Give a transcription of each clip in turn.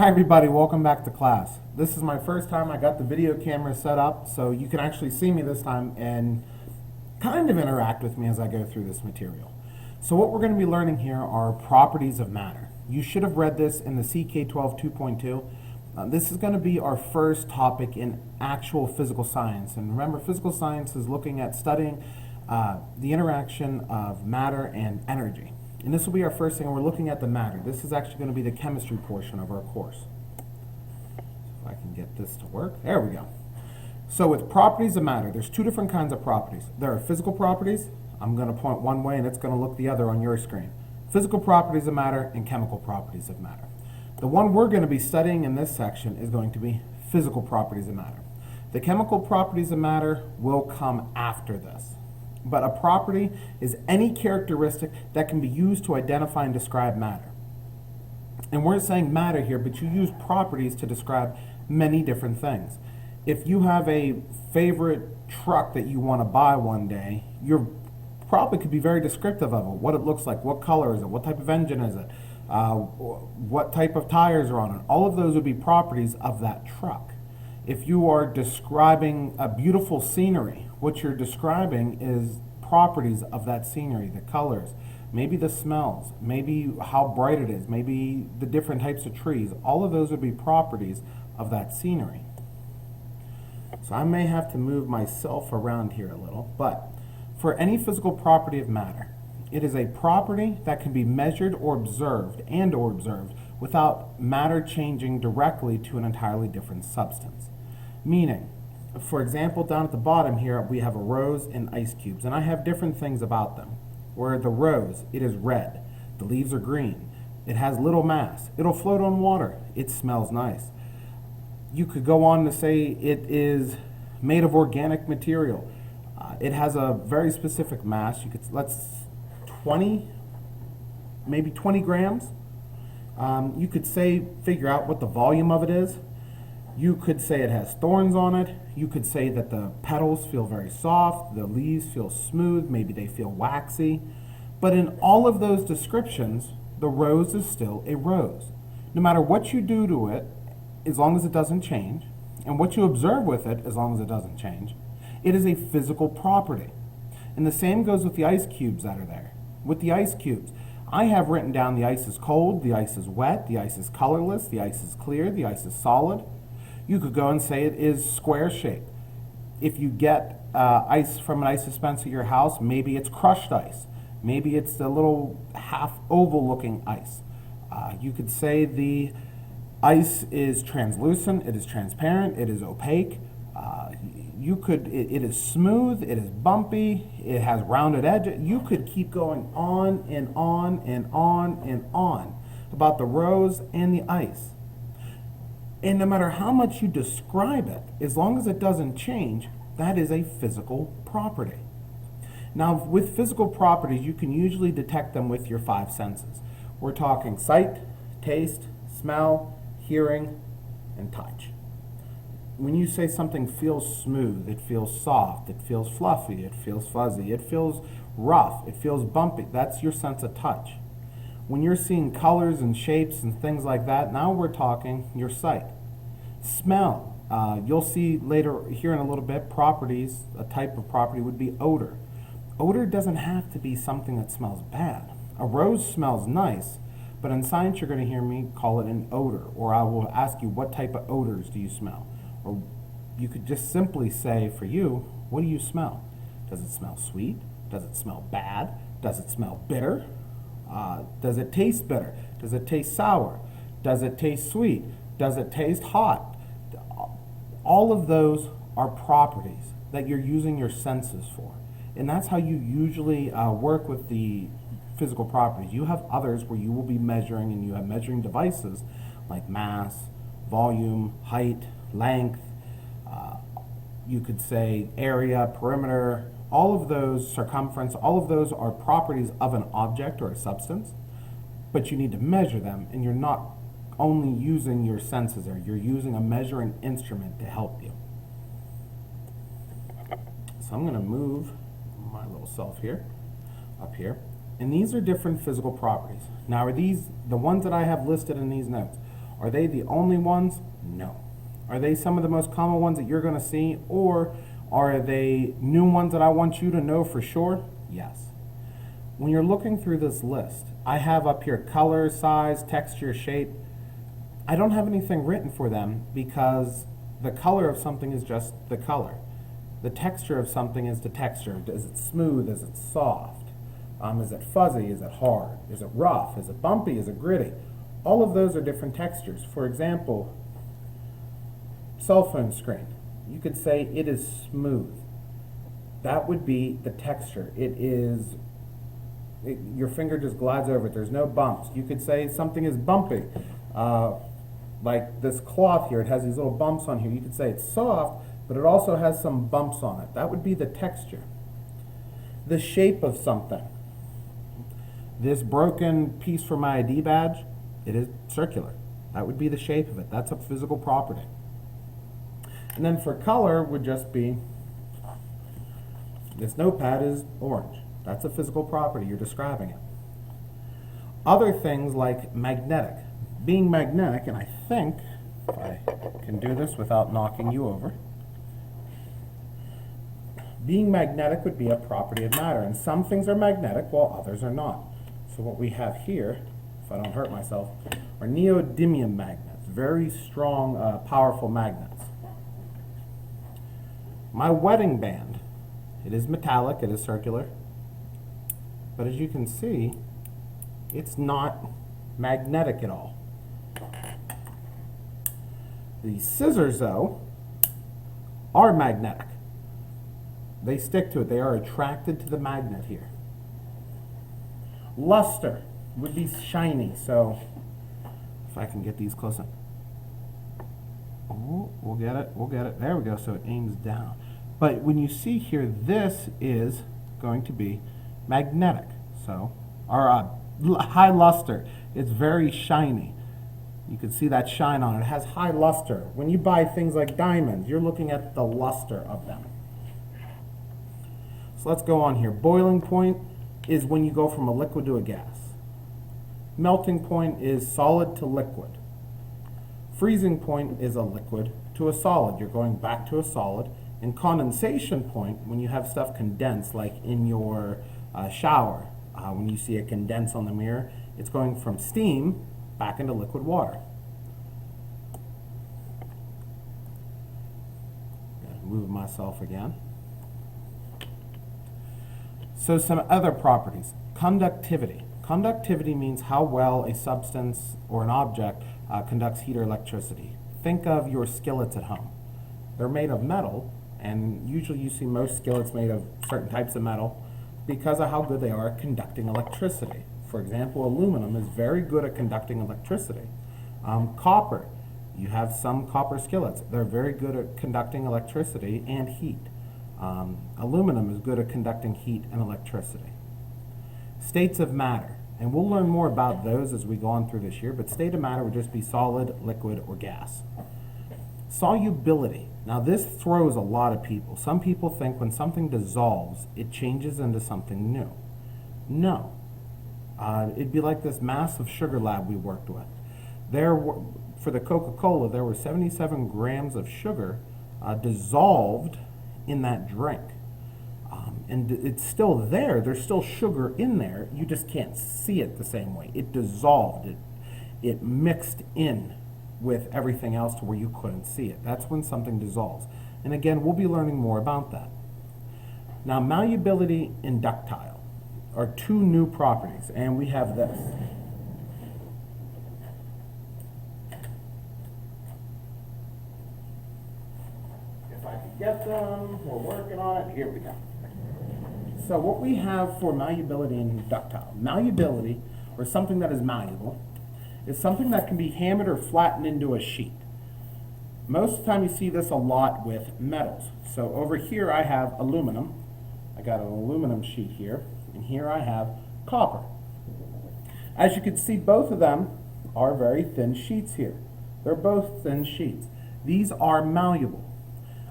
Hi everybody, welcome back to class. This is my first time I got the video camera set up so you can actually see me this time and kind of interact with me as I go through this material. So what we're going to be learning here are properties of matter. You should have read this in the CK12 2.2. This is going to be our first topic in actual physical science. And remember, physical science is looking at studying the interaction of matter and energy. And this will be our first thing, and we're looking at the matter. This is actually going to be the chemistry portion of our course. If I can get this to work. There we go. So with properties of matter, there's two different kinds of properties. There are physical properties. I'm going to point one way and it's going to look the other on your screen. Physical properties of matter and chemical properties of matter. The one we're going to be studying in this section is going to be physical properties of matter. The chemical properties of matter will come after this. But a property is any characteristic that can be used to identify and describe matter. And we're saying matter here, but you use properties to describe many different things. If you have a favorite truck that you want to buy one day, you probably could be very descriptive of it, what it looks like, what color is it, what type of engine is it, what type of tires are on it. All of those would be properties of that truck. If you are describing a beautiful scenery, what you're describing is properties of that scenery, the colors, maybe the smells, maybe how bright it is, maybe the different types of trees. All of those would be properties of that scenery. So I may have to move myself around here a little, but for any physical property of matter, it is a property that can be measured or observed without matter changing directly to an entirely different substance. Meaning, for example, down at the bottom here, we have a rose and ice cubes, and I have different things about them. Where the rose, it is red, the leaves are green, it has little mass, it'll float on water, it smells nice. You could go on to say it is made of organic material. It has a very specific mass. You could, maybe 20 grams. You could say, figure out what the volume of it is. You could say it has thorns on it. You could say that the petals feel very soft, the leaves feel smooth, maybe they feel waxy. But in all of those descriptions, the rose is still a rose. No matter what you do to it, as long as it doesn't change, and what you observe with it, as long as it doesn't change, it is a physical property. And the same goes with the ice cubes that are there. With the ice cubes, I have written down the ice is cold, the ice is wet, the ice is colorless, the ice is clear, the ice is solid. You could go and say it is square shaped. If you get ice from an ice dispenser at your house, maybe it's crushed ice. Maybe it's the little half oval looking ice. You could say the ice is translucent, it is transparent, it is opaque. It is smooth, it is bumpy, it has rounded edges. You could keep going on and on and on and on about the rose and the ice. And no matter how much you describe it, as long as it doesn't change, that is a physical property. Now, with physical properties, you can usually detect them with your five senses. We're talking sight, taste, smell, hearing, and touch. When you say something feels smooth, it feels soft, it feels fluffy, it feels fuzzy, it feels rough, it feels bumpy, that's your sense of touch. When you're seeing colors and shapes and things like that, now we're talking your sight. Smell, you'll see later here in a little bit, properties, a type of property would be odor. Odor doesn't have to be something that smells bad. A rose smells nice, but in science you're going to hear me call it an odor, or I will ask you what type of odors do you smell? Or you could just simply say for you, what do you smell? Does it smell sweet? Does it smell bad? Does it smell bitter? Does it taste bitter? Does it taste sour? Does it taste sweet? Does it taste hot? All of those are properties that you're using your senses for. And that's how you usually work with the physical properties. You have others where you will be measuring, and you have measuring devices like mass, volume, height, length. You could say area, perimeter, all of those, circumference, all of those are properties of an object or a substance, but you need to measure them, and you're not only using your senses there, you're using a measuring instrument to help you. So I'm going to move my little self here, up here, and these are different physical properties. Now, are these, the ones that I have listed in these notes, Are they the only ones? No. Are they some of the most common ones that you're going to see, or are they new ones that I want you to know for sure? Yes. When you're looking through this list, I have up here color, size, texture, shape. I don't have anything written for them because the color of something is just the color. The texture of something is the texture. Is it smooth? Is it soft? Is it fuzzy? Is it hard? Is it rough? Is it bumpy? Is it gritty? All of those are different textures. For example, cell phone screen. You could say it is smooth. That would be the texture. Your finger just glides over it. There's no bumps. You could say something is bumpy. Like this cloth here, it has these little bumps on here. You could say it's soft, but it also has some bumps on it. That would be the texture. The shape of something. This broken piece for my ID badge, it is circular. That would be the shape of it. That's a physical property. And then for color would just be, this notepad is orange. That's a physical property. You're describing it. Other things like magnetic. Being magnetic, and I think if I can do this without knocking you over, being magnetic would be a property of matter, and some things are magnetic while others are not. So what we have here, if I don't hurt myself, are neodymium magnets, very strong, powerful magnets. My wedding band, it is metallic, it is circular, but as you can see, it's not magnetic at all. The scissors, though, are magnetic. They stick to it. They are attracted to the magnet here. Luster would be shiny, so if I can get these closer. Oh, we'll get it, we'll get it. There we go, so it aims down. But when you see here, this is going to be magnetic. So, or high luster. It's very shiny. You can see that shine on it. It has high luster. When you buy things like diamonds, you're looking at the luster of them. So let's go on here. Boiling point is when you go from a liquid to a gas. Melting point is solid to liquid. Freezing point is a liquid to a solid. You're going back to a solid. And condensation point, when you have stuff condensed, like in your shower, when you see it condense on the mirror, it's going from steam back into liquid water. Gotta move myself again. So some other properties. Conductivity. Conductivity means how well a substance or an object conducts heat or electricity. Think of your skillets at home. They're made of metal, and usually you see most skillets made of certain types of metal because of how good they are at conducting electricity. For example, aluminum is very good at conducting electricity. Copper, you have some copper skillets. They're very good at conducting electricity and heat. Aluminum is good at conducting heat and electricity. States of matter, and we'll learn more about those as we go on through this year, but state of matter would just be solid, liquid, or gas. Solubility. Now this throws a lot of people. Some people think when something dissolves, it changes into something new. No. It'd be like this massive sugar lab we worked with. For the Coca-Cola, there were 77 grams of sugar dissolved in that drink. And it's still there. There's still sugar in there. You just can't see it the same way. It dissolved. It mixed in with everything else to where you couldn't see it. That's when something dissolves. And again, we'll be learning more about that. Now, malleability and ductile are two new properties, and we have this. If I can get them, we're working on it. Here we go. So what we have for malleability and ductile. Malleability, or something that is malleable, is something that can be hammered or flattened into a sheet. Most of the time you see this a lot with metals. So over here I have aluminum. I got an aluminum sheet here, and here I have copper. As you can see, both of them are very thin sheets here. They're both thin sheets. These are malleable.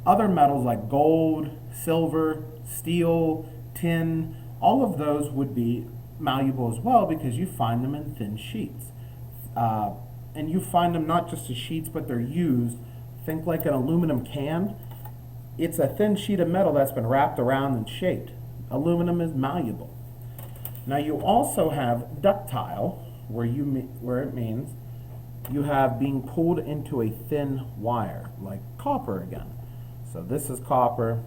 Other metals like gold, silver, steel, tin, all of those would be malleable as well because you find them in thin sheets. and you find them not just as sheets, but they're used. Think like an aluminum can. It's a thin sheet of metal that's been wrapped around and shaped. Aluminum is malleable. Now you also have ductile, where it means you have being pulled into a thin wire, like copper again. So this is copper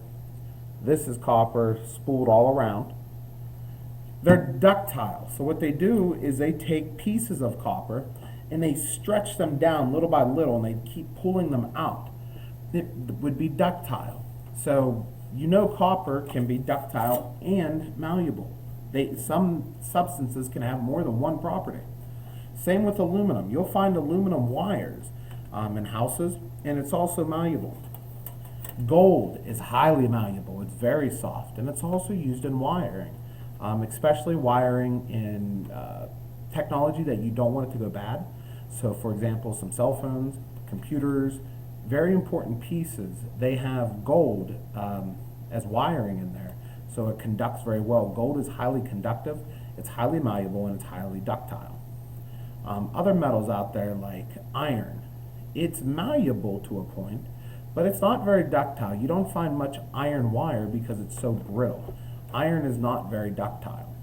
spooled all around. They're ductile. So what they do is they take pieces of copper and they stretch them down little by little and they keep pulling them out. It would be ductile. So you know copper can be ductile and malleable. Some substances can have more than one property. Same with aluminum. You'll find aluminum wires in houses, and it's also malleable. Gold is highly malleable. It's very soft, and it's also used in wiring, especially wiring in technology that you don't want it to go bad. So, for example, some cell phones, computers, very important pieces, they have gold as wiring in there, so it conducts very well. Gold is highly conductive, it's highly malleable, and it's highly ductile. Other metals out there like iron, it's malleable to a point, but it's not very ductile. You don't find much iron wire because it's so brittle. Iron is not very ductile.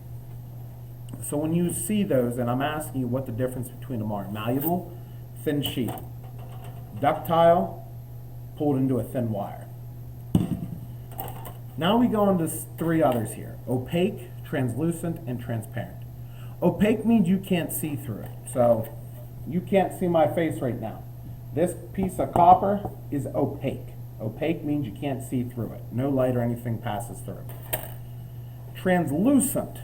So when you see those, and I'm asking you what the difference between them are: malleable, thin sheet; ductile, pulled into a thin wire. Now we go on to three others here: opaque, translucent, and transparent. Opaque means you can't see through it. So you can't see my face right now. This piece of copper is opaque. Opaque means you can't see through it. No light or anything passes through. Translucent.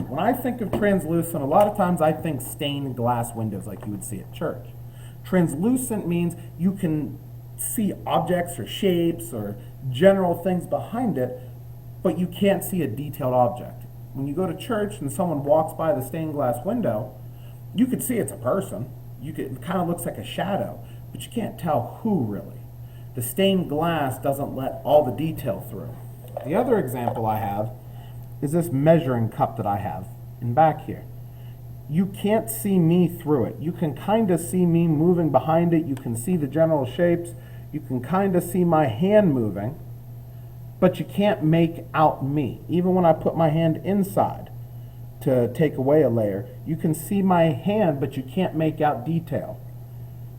When I think of translucent, a lot of times I think stained glass windows like you would see at church. Translucent means you can see objects or shapes or general things behind it, but you can't see a detailed object. When you go to church and someone walks by the stained glass window, you could see it's a person. It kind of looks like a shadow, but you can't tell who really. The stained glass doesn't let all the detail through. The other example I have is this measuring cup that I have in back here. You can't see me through it. You can kind of see me moving behind it. You can see the general shapes. You can kind of see my hand moving, but you can't make out me. Even when I put my hand inside to take away a layer, you can see my hand, but you can't make out detail.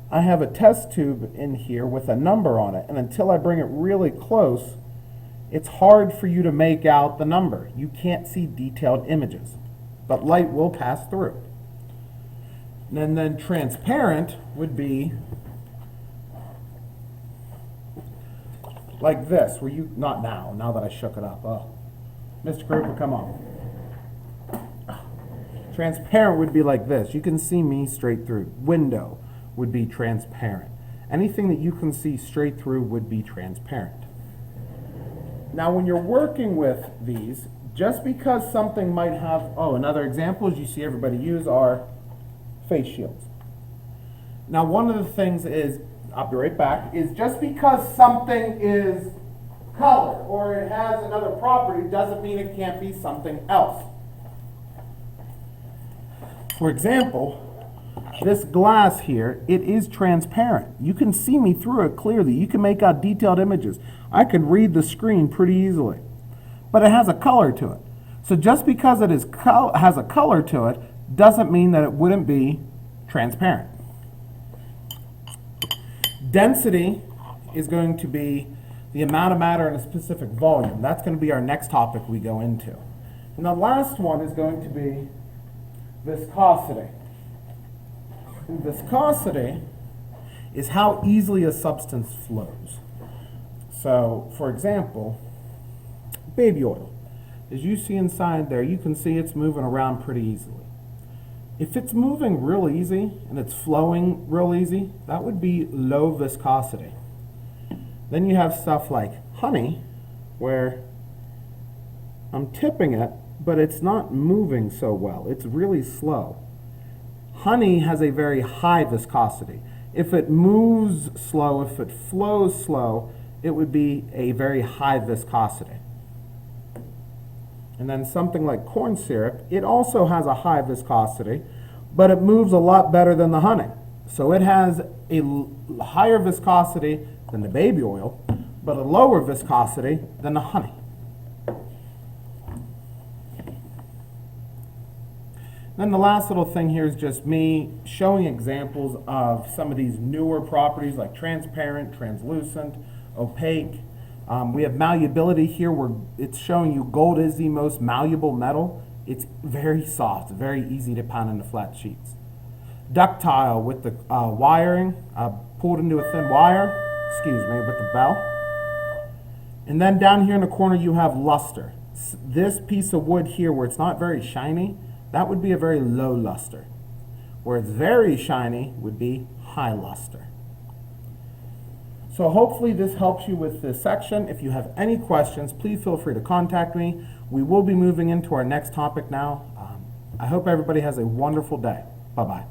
I have a test tube in here with a number on it, and until I bring it really close, it's hard for you to make out the number. You can't see detailed images, but light will pass through. And then transparent would be like this, where you, not now that I shook it up. Oh, Mr. Cooper, come on. Transparent would be like this. You can see me straight through. Window would be transparent. Anything that you can see straight through would be transparent. Now, when you're working with these, just because something might have, another example is you see everybody use are face shields. Now, one of the things is, I'll be right back, is just because something is color or it has another property doesn't mean it can't be something else. For example, this glass here, it is transparent. You can see me through it clearly. You can make out detailed images. I can read the screen pretty easily. But it has a color to it. So just because it has a color to it doesn't mean that it wouldn't be transparent. Density is going to be the amount of matter in a specific volume. That's going to be our next topic we go into. And the last one is going to be viscosity. And viscosity is how easily a substance flows. So, for example, baby oil. As you see inside there, you can see it's moving around pretty easily. If it's moving real easy and it's flowing real easy, that would be low viscosity. Then you have stuff like honey, where I'm tipping it, but it's not moving so well. It's really slow. Honey has a very high viscosity. If it moves slow, if it flows slow, it would be a very high viscosity. And then something like corn syrup, it also has a high viscosity, but it moves a lot better than the honey. So it has a higher viscosity than the baby oil, but a lower viscosity than the honey. Then the last little thing here is just me showing examples of some of these newer properties like transparent, translucent, opaque. We have malleability here where it's showing you gold is the most malleable metal. It's very soft, very easy to pound into flat sheets. Ductile with the wiring pulled into a thin wire, with the bell. And then down here in the corner you have luster. This piece of wood here where it's not very shiny, that would be a very low luster. Where it's very shiny would be high luster. So hopefully this helps you with this section. If you have any questions, please feel free to contact me. We will be moving into our next topic now. I hope everybody has a wonderful day. Bye-bye.